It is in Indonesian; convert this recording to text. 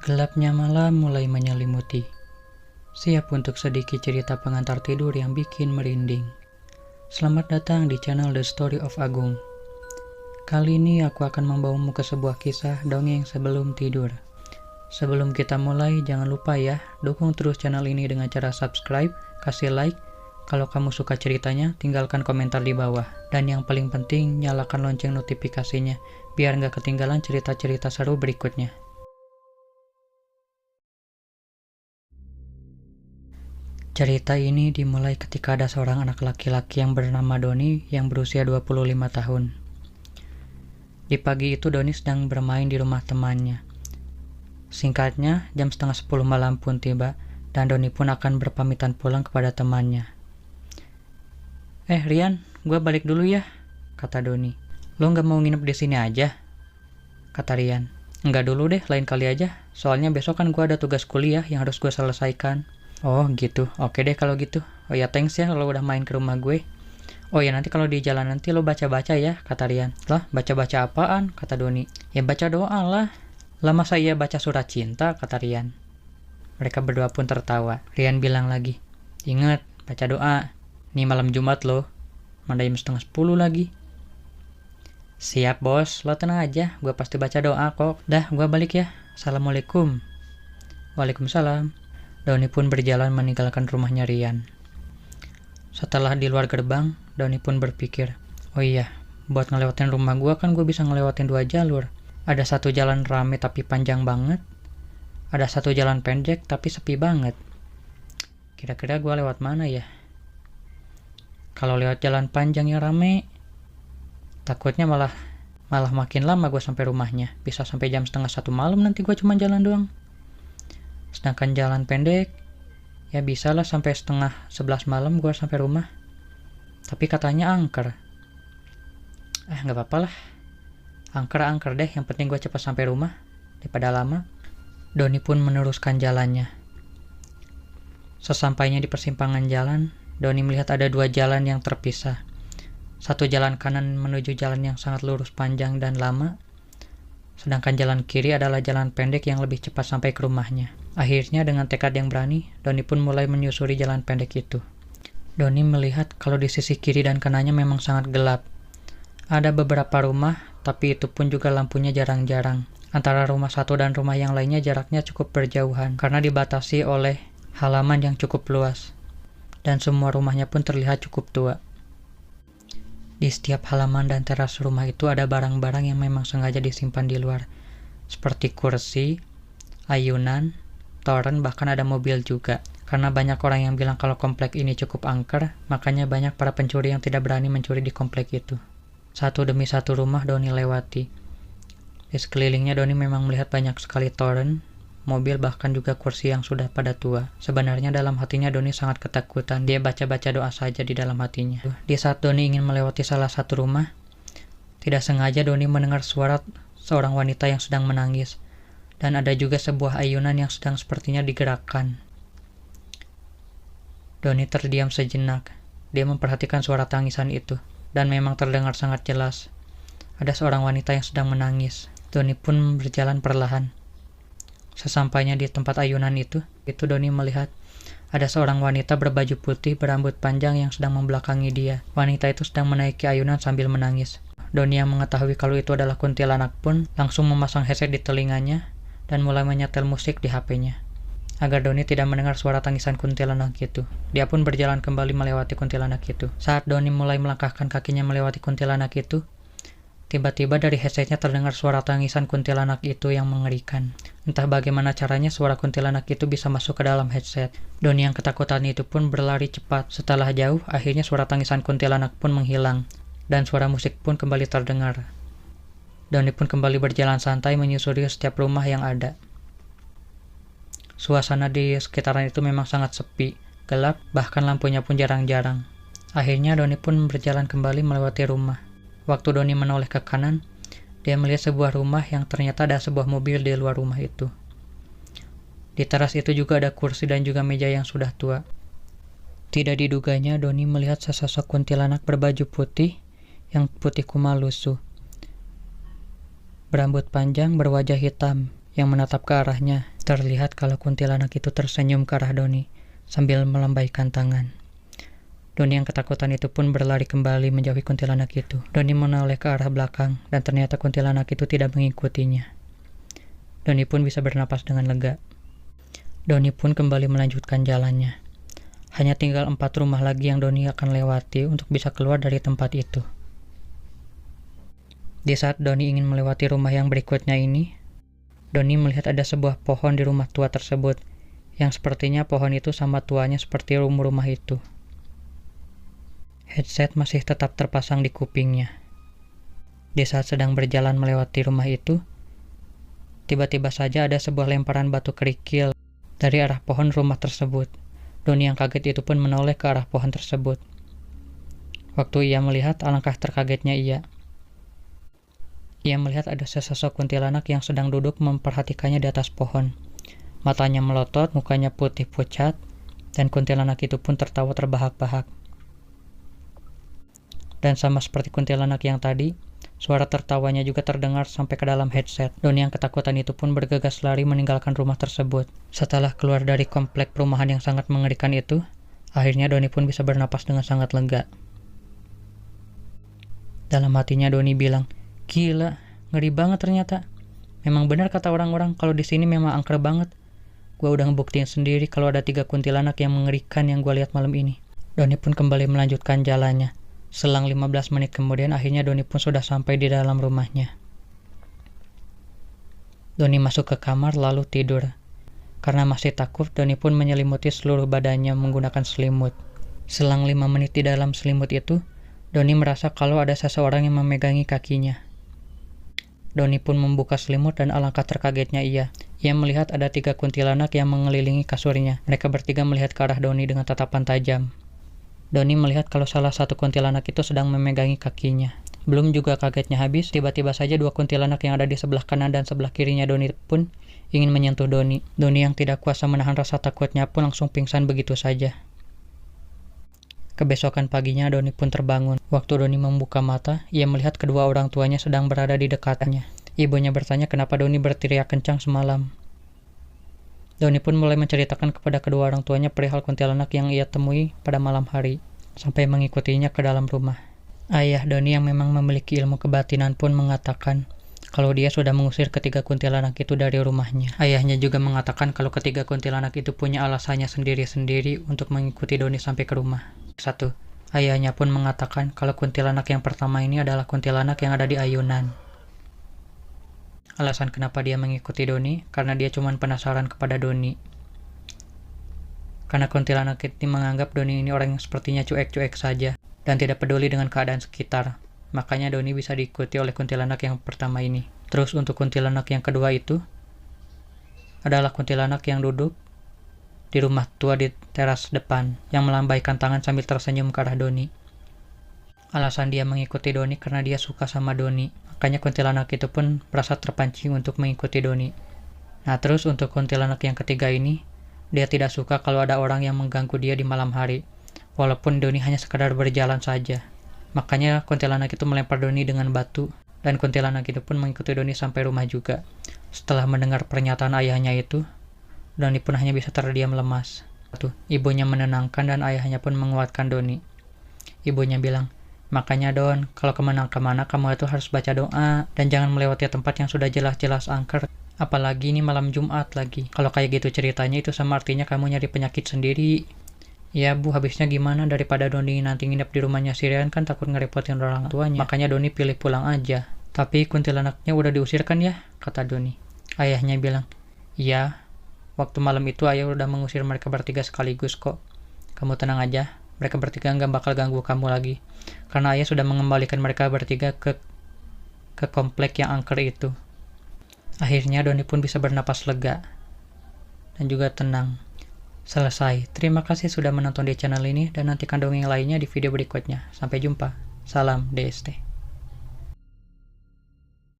Gelapnya malam mulai menyelimuti. Siap untuk sedikit cerita pengantar tidur yang bikin merinding. Selamat datang di channel The Story of Agung. Kali ini aku akan membawamu ke sebuah kisah dongeng sebelum tidur. Sebelum kita mulai, jangan lupa ya, dukung terus channel ini dengan cara subscribe, kasih like. Kalau kamu suka ceritanya, tinggalkan komentar di bawah. Dan yang paling penting, nyalakan lonceng notifikasinya, biar nggak ketinggalan cerita-cerita seru berikutnya. Cerita ini dimulai ketika ada seorang anak laki-laki yang bernama Doni yang berusia 25 tahun. Di pagi itu Doni sedang bermain di rumah temannya. Singkatnya, jam setengah 10 malam pun tiba dan Doni pun akan berpamitan pulang kepada temannya. Rian, gue balik dulu ya, kata Doni. Lo nggak mau nginep di sini aja? Kata Rian. Nggak dulu deh, lain kali aja. Soalnya besok kan gue ada tugas kuliah yang harus gue selesaikan. Oh gitu, oke deh kalau gitu. Oh ya thanks ya lo udah main ke rumah gue. Oh ya nanti kalau di jalan nanti lo baca-baca ya, kata Rian. Lah baca-baca apaan, kata Doni. Ya baca doa lah. Lah masa iya baca surat cinta, kata Rian. Mereka berdua pun tertawa. Rian bilang lagi, ingat baca doa. Nih malam Jumat lo, mana jam setengah 10 lagi. Siap bos, lo tenang aja, gue pasti baca doa kok. Dah gue balik ya, assalamualaikum. Waalaikumsalam. Doni pun berjalan meninggalkan rumahnya Rian. Setelah di luar gerbang, Doni pun berpikir, oh iya, buat ngelewatin rumah gua kan gue bisa ngelewatin 2 jalur. Ada satu jalan rame tapi panjang banget. Ada satu jalan pendek tapi sepi banget. Kira-kira gua lewat mana ya? Kalau lewat jalan panjang yang rame, takutnya malah makin lama gue sampai rumahnya. Bisa sampai jam setengah 1 malam nanti gue cuma jalan doang. Sedangkan jalan pendek, ya bisalah sampai setengah 11 malam gue sampai rumah. Tapi katanya angker. Gak apa-apa lah. Angker deh, yang penting gue cepat sampai rumah daripada lama. Doni pun meneruskan jalannya. Sesampainya di persimpangan jalan, Doni melihat ada 2 jalan yang terpisah. Satu jalan kanan menuju jalan yang sangat lurus panjang dan lama. Sedangkan jalan kiri adalah jalan pendek yang lebih cepat sampai ke rumahnya. Akhirnya dengan tekad yang berani, Doni pun mulai menyusuri jalan pendek itu. Doni melihat kalau di sisi kiri dan kanannya memang sangat gelap. Ada beberapa rumah, tapi itu pun juga lampunya jarang-jarang. Antara rumah satu dan rumah yang lainnya jaraknya cukup berjauhan, karena dibatasi oleh halaman yang cukup luas. Dan semua rumahnya pun terlihat cukup tua. Di setiap halaman dan teras rumah itu ada barang-barang yang memang sengaja disimpan di luar. Seperti kursi, ayunan, toren, bahkan ada mobil juga. Karena banyak orang yang bilang kalau komplek ini cukup angker, makanya banyak para pencuri yang tidak berani mencuri di komplek itu. Satu demi satu rumah Doni lewati. Di sekelilingnya Doni memang melihat banyak sekali toren, mobil, bahkan juga kursi yang sudah pada tua. Sebenarnya dalam hatinya Doni sangat ketakutan. Dia baca-baca doa saja di dalam hatinya. Di saat Doni ingin melewati salah satu rumah, tidak sengaja Doni mendengar suara seorang wanita yang sedang menangis. Dan ada juga sebuah ayunan yang sedang sepertinya digerakkan. Doni terdiam sejenak. Dia memperhatikan suara tangisan itu. Dan memang terdengar sangat jelas. Ada seorang wanita yang sedang menangis. Doni pun berjalan perlahan. Sesampainya di tempat ayunan itu Doni melihat ada seorang wanita berbaju putih berambut panjang yang sedang membelakangi dia. Wanita itu sedang menaiki ayunan sambil menangis. Doni yang mengetahui kalau itu adalah kuntilanak pun langsung memasang headset di telinganya dan mulai menyetel musik di HP-nya. Agar Doni tidak mendengar suara tangisan kuntilanak itu. Dia pun berjalan kembali melewati kuntilanak itu. Saat Doni mulai melangkahkan kakinya melewati kuntilanak itu, tiba-tiba dari headsetnya terdengar suara tangisan kuntilanak itu yang mengerikan. Entah bagaimana caranya suara kuntilanak itu bisa masuk ke dalam headset. Doni yang ketakutan itu pun berlari cepat. Setelah jauh, akhirnya suara tangisan kuntilanak pun menghilang. Dan suara musik pun kembali terdengar. Doni pun kembali berjalan santai menyusuri setiap rumah yang ada. Suasana di sekitaran itu memang sangat sepi, gelap, bahkan lampunya pun jarang-jarang. Akhirnya Doni pun berjalan kembali melewati rumah. Waktu Doni menoleh ke kanan, dia melihat sebuah rumah yang ternyata ada sebuah mobil di luar rumah itu. Di teras itu juga ada kursi dan juga meja yang sudah tua. Tidak diduganya, Doni melihat sesosok kuntilanak berbaju putih yang putih kumal lusuh. Berambut panjang berwajah hitam yang menatap ke arahnya. Terlihat kalau kuntilanak itu tersenyum ke arah Doni sambil melambaikan tangan. Doni yang ketakutan itu pun berlari kembali menjauhi kuntilanak itu. Doni menoleh ke arah belakang dan ternyata kuntilanak itu tidak mengikutinya. Doni pun bisa bernapas dengan lega. Doni pun kembali melanjutkan jalannya. Hanya tinggal 4 rumah lagi yang Doni akan lewati untuk bisa keluar dari tempat itu. Di saat Doni ingin melewati rumah yang berikutnya ini, Doni melihat ada sebuah pohon di rumah tua tersebut, yang sepertinya pohon itu sama tuanya seperti rumah itu. Headset masih tetap terpasang di kupingnya. Di saat sedang berjalan melewati rumah itu, tiba-tiba saja ada sebuah lemparan batu kerikil dari arah pohon rumah tersebut. Doni yang kaget itu pun menoleh ke arah pohon tersebut. Waktu ia melihat, alangkah terkagetnya ia. Ia melihat ada sesosok kuntilanak yang sedang duduk memperhatikannya di atas pohon. Matanya melotot, mukanya putih pucat, dan kuntilanak itu pun tertawa terbahak-bahak. Dan sama seperti kuntilanak yang tadi, suara tertawanya juga terdengar sampai ke dalam headset. Doni yang ketakutan itu pun bergegas lari meninggalkan rumah tersebut. Setelah keluar dari komplek perumahan yang sangat mengerikan itu, akhirnya Doni pun bisa bernapas dengan sangat lega. Dalam hatinya Doni bilang, "Gila, ngeri banget ternyata. Memang benar kata orang-orang kalau di sini memang angker banget. Gua udah ngebuktiin sendiri kalau ada 3 kuntilanak yang mengerikan yang gua lihat malam ini." Doni pun kembali melanjutkan jalannya. Selang 15 menit kemudian akhirnya Doni pun sudah sampai di dalam rumahnya. Doni masuk ke kamar lalu tidur. Karena masih takut, Doni pun menyelimuti seluruh badannya menggunakan selimut. Selang 5 menit di dalam selimut itu, Doni merasa kalau ada seseorang yang memegangi kakinya. Doni pun membuka selimut dan alangkah terkagetnya ia. Ia melihat ada 3 kuntilanak yang mengelilingi kasurnya. Mereka bertiga melihat ke arah Doni dengan tatapan tajam. Doni melihat kalau salah satu kuntilanak itu sedang memegangi kakinya. Belum juga kagetnya habis, tiba-tiba saja 2 kuntilanak yang ada di sebelah kanan dan sebelah kirinya Doni pun ingin menyentuh Doni. Doni yang tidak kuasa menahan rasa takutnya pun langsung pingsan begitu saja. Kebesokan paginya Doni pun terbangun. Waktu Doni membuka mata, ia melihat kedua orang tuanya sedang berada di dekatnya. Ibunya bertanya kenapa Doni berteriak kencang semalam. Doni pun mulai menceritakan kepada kedua orang tuanya perihal kuntilanak yang ia temui pada malam hari, sampai mengikutinya ke dalam rumah. Ayah Doni yang memang memiliki ilmu kebatinan pun mengatakan kalau dia sudah mengusir ketiga kuntilanak itu dari rumahnya. Ayahnya juga mengatakan kalau ketiga kuntilanak itu punya alasannya sendiri-sendiri untuk mengikuti Doni sampai ke rumah. 1. Ayahnya pun mengatakan kalau kuntilanak yang pertama ini adalah kuntilanak yang ada di ayunan. Alasan kenapa dia mengikuti Doni, karena dia cuma penasaran kepada Doni. Karena kuntilanak ini menganggap Doni ini orang yang sepertinya cuek-cuek saja, dan tidak peduli dengan keadaan sekitar. Makanya Doni bisa diikuti oleh kuntilanak yang pertama ini. Terus untuk kuntilanak yang kedua itu, adalah kuntilanak yang duduk di rumah tua di teras depan, yang melambaikan tangan sambil tersenyum ke arah Doni. Alasan dia mengikuti Doni karena dia suka sama Doni. Makanya kuntilanak itu pun merasa terpancing untuk mengikuti Doni. Nah terus untuk kuntilanak yang ketiga ini, dia tidak suka kalau ada orang yang mengganggu dia di malam hari. Walaupun Doni hanya sekadar berjalan saja. Makanya kuntilanak itu melempar Doni dengan batu. Dan kuntilanak itu pun mengikuti Doni sampai rumah juga. Setelah mendengar pernyataan ayahnya itu, Doni pun hanya bisa terdiam lemas. Ibunya menenangkan dan ayahnya pun menguatkan Doni. Ibunya bilang, "Makanya Don, kalau kemana-kemana kamu itu harus baca doa dan jangan melewati tempat yang sudah jelas-jelas angker. Apalagi ini malam Jumat lagi. Kalau kayak gitu ceritanya itu sama artinya kamu nyari penyakit sendiri." "Ya Bu, habisnya gimana daripada Doni nanti nginep di rumahnya si Rian kan takut ngerepotin orang tuanya. Makanya Doni pilih pulang aja." "Tapi kuntilanaknya udah diusirkan ya?" kata Doni. Ayahnya bilang, "Iya, waktu malam itu ayah udah mengusir mereka bertiga sekaligus kok. Kamu tenang aja. Mereka bertiga nggak bakal ganggu kamu lagi. Karena ayah sudah mengembalikan mereka bertiga ke komplek yang angker itu." Akhirnya Doni pun bisa bernapas lega dan juga tenang. Selesai. Terima kasih sudah menonton di channel ini dan nantikan dongeng lainnya di video berikutnya. Sampai jumpa. Salam DST.